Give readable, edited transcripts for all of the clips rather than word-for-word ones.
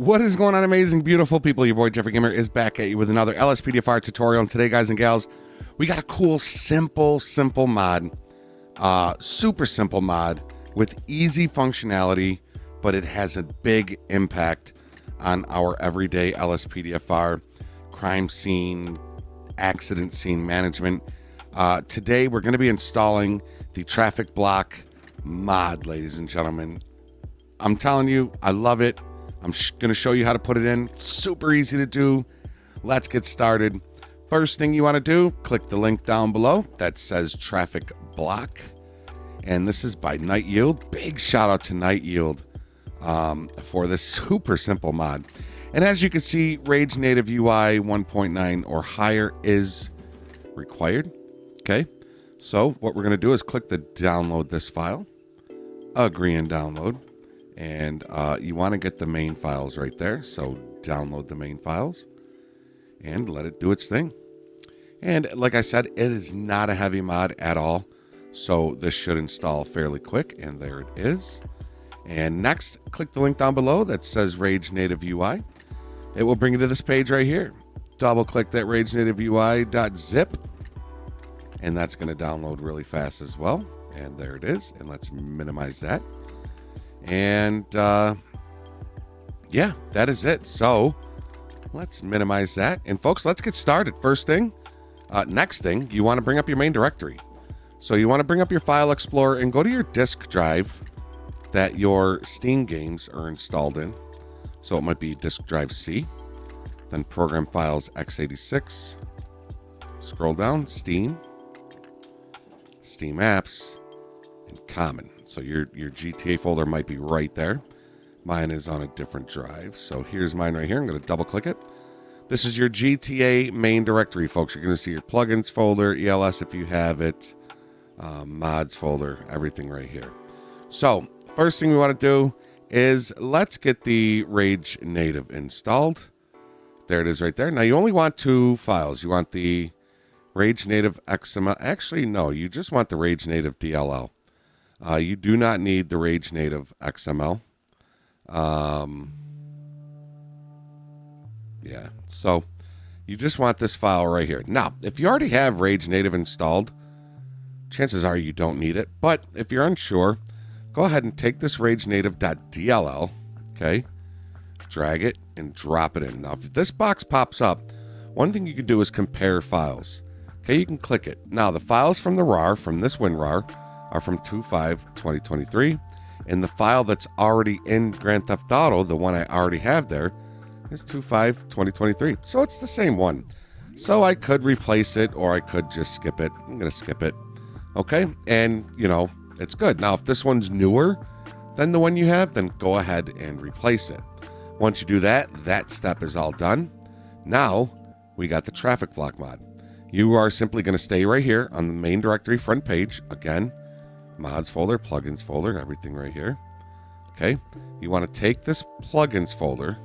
What is going on, amazing, beautiful people? Your boy Jeffrey Gamer is back at you with another LSPDFR tutorial. And today, guys and gals, we got a cool, simple mod. Super simple mod with easy functionality, but it has a big impact on our everyday LSPDFR crime scene, accident scene management. Today, we're going to be installing the traffic block mod, ladies and gentlemen. I'm telling you, I love it. I'm going to show you how to put it in. Super easy to do. Let's get started. First thing you want to do, click the link down below that says traffic block. And this is by Night Yield. Big shout out to Night Yield for this super simple mod. And as you can see, Rage Native UI 1.9 or higher is required. Okay. So what we're going to do is click the download this file, agree and download. And you want to get the main files right there. So download the main files and let it do its thing. And like I said, it is not a heavy mod at all. So this should install fairly quick. And there it is. And next, click the link down below that says Rage Native UI. It will bring you to this page right here. Double click that Rage Native UI.zip. And that's going to download really fast as well. And there it is. And let's minimize that. And yeah, that is it. So let's minimize that. And folks, let's get started. First thing, next thing, you want to bring up your main directory. So you want to bring up your file explorer and go to your disk drive that your Steam games are installed in. So it might be disk drive C, then program files x86, scroll down, Steam apps, and common. So your GTA folder might be right there. Mine is on a different drive. So here's mine right here. I'm going to double click it. This is your GTA main directory, folks. You're going to see your plugins folder, ELS if you have it, mods folder, everything right here. So first thing we want to do is let's get the Rage Native installed. There it is right there. Now you only want two files. You want the Rage Native XML. Actually, no, you just want the Rage Native DLL. You do not need the Rage Native XML. Yeah, so you just want this file right here. Now, if you already have Rage Native installed, chances are you don't need it. But if you're unsure, go ahead and take this ragenative.dll, okay, drag it and drop it in. Now, if this box pops up, one thing you can do is compare files. Okay, you can click it. Now, the files from the RAR, from this WinRAR, are from 2.5/2023, and the file that's already in Grand Theft Auto, the one I already have there, is 2.5/2023. So it's the same one. So I could replace it, or I could just skip it. I'm going to skip it. Okay, and, you know, it's good. Now, if this one's newer than the one you have, then go ahead and replace it. Once you do that, that step is all done. Now, we got the traffic block mod. You are simply going to stay right here on the main directory front page. Again, mods folder, plugins folder, everything right here. Okay, you want to take this plugins folder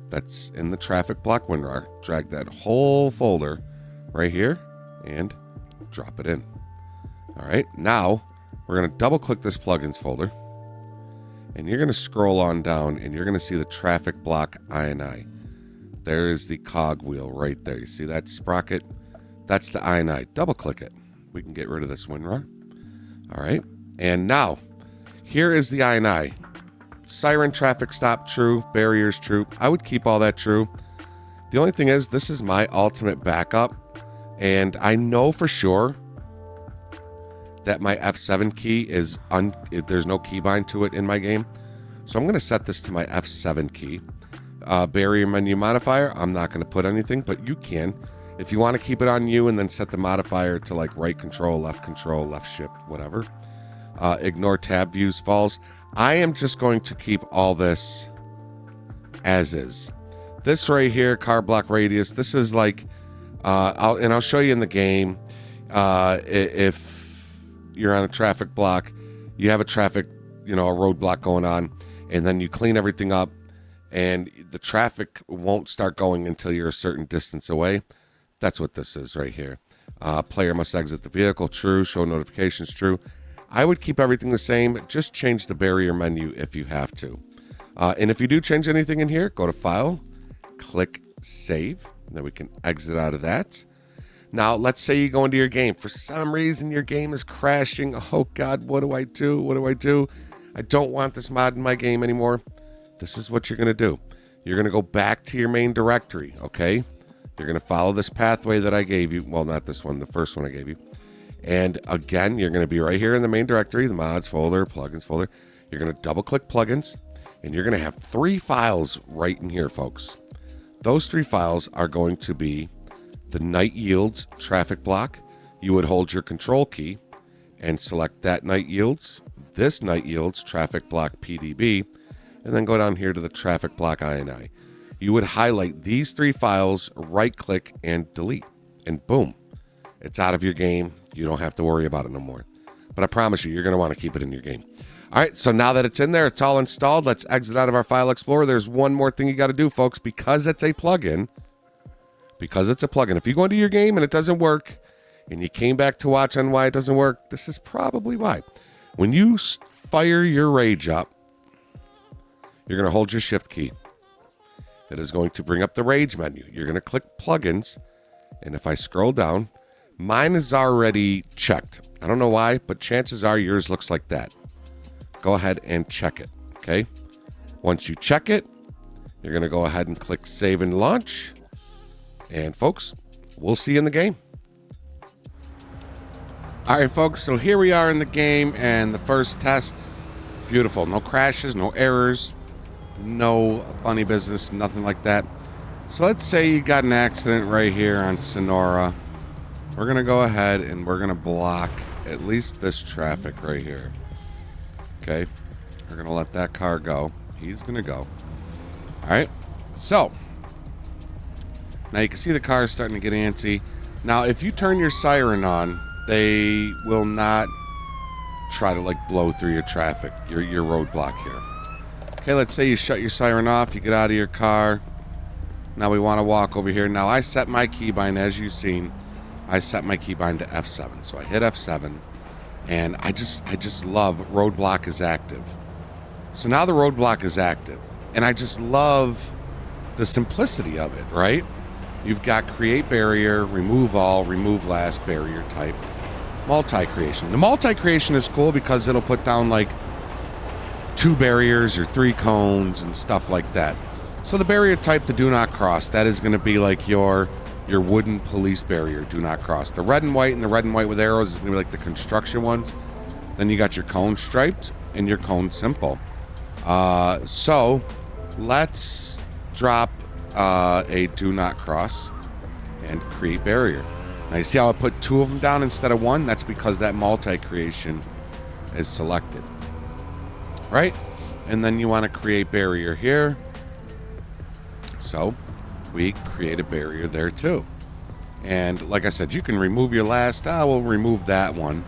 that's in the traffic block WinRAR, drag that whole folder right here and drop it in. All right, now we're going to double click this plugins folder and you're going to scroll on down and you're going to see the traffic block INI. There is the cog wheel right there. You see that sprocket? That's the INI. Double click it. We can get rid of this WinRAR. All right, and now here is the INI. Siren traffic stop true, barriers true. I would keep all that true. The only thing is, this is my ultimate backup, and I know for sure that my F7 key is there's no keybind to it in my game, so I'm going to set this to my F7 key. Barrier menu modifier, I'm not going to put anything, but you can. If you want to keep it on you and then set the modifier to like right control, left shift, whatever. Ignore tab views false. I am just going to keep all this as is. This right here, car block radius, this is like, I'll show you in the game. If you're on a traffic block, you have a a roadblock going on, and then you clean everything up, and the traffic won't start going until you're a certain distance away. That's what this is right here. Player must exit the vehicle, true. Show notifications, true. I would keep everything the same. Just change the barrier menu if you have to. And if you do change anything in here, go to File, click Save. Then we can exit out of that. Now, let's say you go into your game. For some reason, your game is crashing. Oh, God, what do I do? What do I do? I don't want this mod in my game anymore. This is what you're going to do. You're going to go back to your main directory, okay? You're going to follow this pathway that I gave you. Well, not this one, the first one I gave you. And again, you're going to be right here in the main directory, the mods folder, plugins folder. You're going to double-click plugins, and you're going to have 3 files right in here, folks. Those 3 files are going to be the night yields traffic block. You would hold your control key and select that night yields, this night yields traffic block PDB, and then go down here to the traffic block INI. You would highlight these 3 files, right-click, and delete. And boom, it's out of your game. You don't have to worry about it no more. But I promise you, you're going to want to keep it in your game. All right, so now that it's in there, it's all installed. Let's exit out of our File Explorer. There's one more thing you got to do, folks. Because it's a plugin, if you go into your game and it doesn't work, and you came back to watch on why it doesn't work, this is probably why. When you fire your Rage up, you're going to hold your Shift key. It is going to bring up the Rage menu. You're going to click Plugins, and if I scroll down, mine is already checked. I don't know why, but chances are yours looks like that. Go ahead and check it, okay? Once you check it, you're going to go ahead and click Save and Launch. And folks, we'll see you in the game. All right, folks, so here we are in the game, and the first test, beautiful. No crashes, no errors, no funny business, nothing like that. So let's say you got an accident right here on Sonora. We're going to go ahead and we're going to block at least this traffic right here. Okay, we're going to let that car go. He's going to go. All right, so now you can see the car is starting to get antsy. Now, if you turn your siren on, they will not try to like blow through your traffic, your roadblock here. Okay, let's say you shut your siren off, you get out of your car. Now we want to walk over here. Now I set my keybind, as you've seen, I set my keybind to F7. So I hit F7, and I just love roadblock is active. So now the roadblock is active, and I just love the simplicity of it, right? You've got create barrier, remove all, remove last, barrier type, multi-creation. The multi-creation is cool because it'll put down like 2 barriers or 3 cones and stuff like that. So the barrier type, the do not cross, that is going to be like your wooden police barrier, do not cross. The red and white and the red and white with arrows is going to be like the construction ones. Then you got your cone striped and your cone simple. So let's drop a do not cross and create barrier. Now you see how I put 2 of them down instead of 1? That's because that multi-creation is selected, right? And then you want to create barrier here. So we create a barrier there too. And like I said, you can remove your last. We'll remove that one.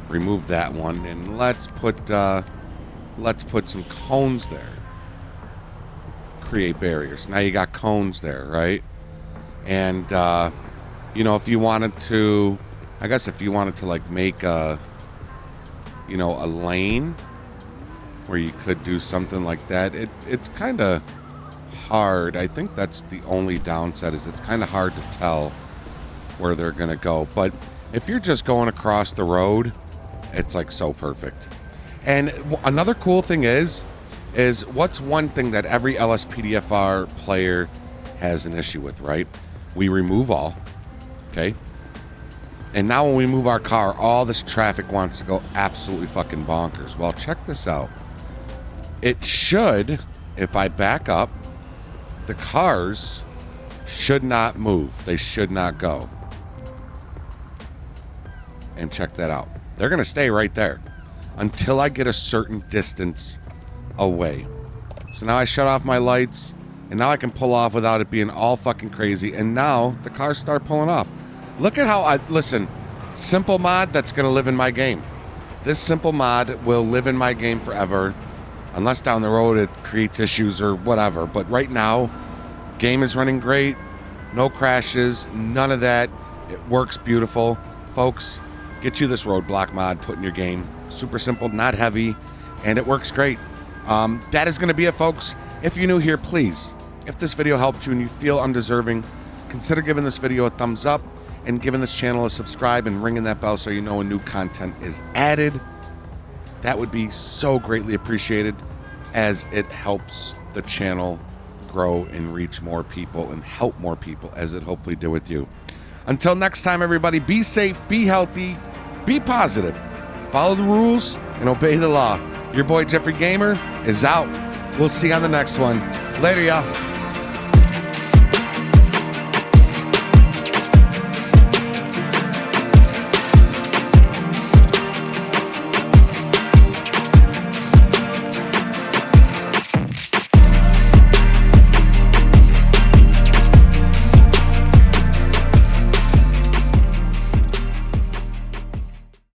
Remove that one, and let's put some cones there. Create barriers. Now you got cones there, right? And you know, if you wanted to, I guess if you wanted to like make a, you know, a lane where you could do something like that, it's kind of hard. I think that's the only downside, is it's kind of hard to tell where they're gonna go. But if you're just going across the road, it's like so perfect. And another cool thing is what's one thing that every LSPDFR player has an issue with, right? We remove all, okay? And now when we move our car, all this traffic wants to go absolutely fucking bonkers. Well, check this out. It should, if I back up, the cars should not move. They should not go. And check that out. They're going to stay right there until I get a certain distance away. So now I shut off my lights, and now I can pull off without it being all fucking crazy. And now the cars start pulling off. Look at how listen, simple mod that's going to live in my game. This simple mod will live in my game forever, unless down the road it creates issues or whatever. But right now, game is running great. No crashes, none of that. It works beautiful. Folks, get you this roadblock mod, put in your game. Super simple, not heavy, and it works great. That is going to be it, folks. If you're new here, please, if this video helped you and you feel undeserving, consider giving this video a thumbs up and giving this channel a subscribe and ringing that bell so you know when new content is added. That would be so greatly appreciated, as it helps the channel grow and reach more people and help more people, as it hopefully did with you. Until next time, everybody, be safe, be healthy, be positive, follow the rules, and obey the law. Your boy Jeffrey Gamer is out. We'll see you on the next one. Later, y'all.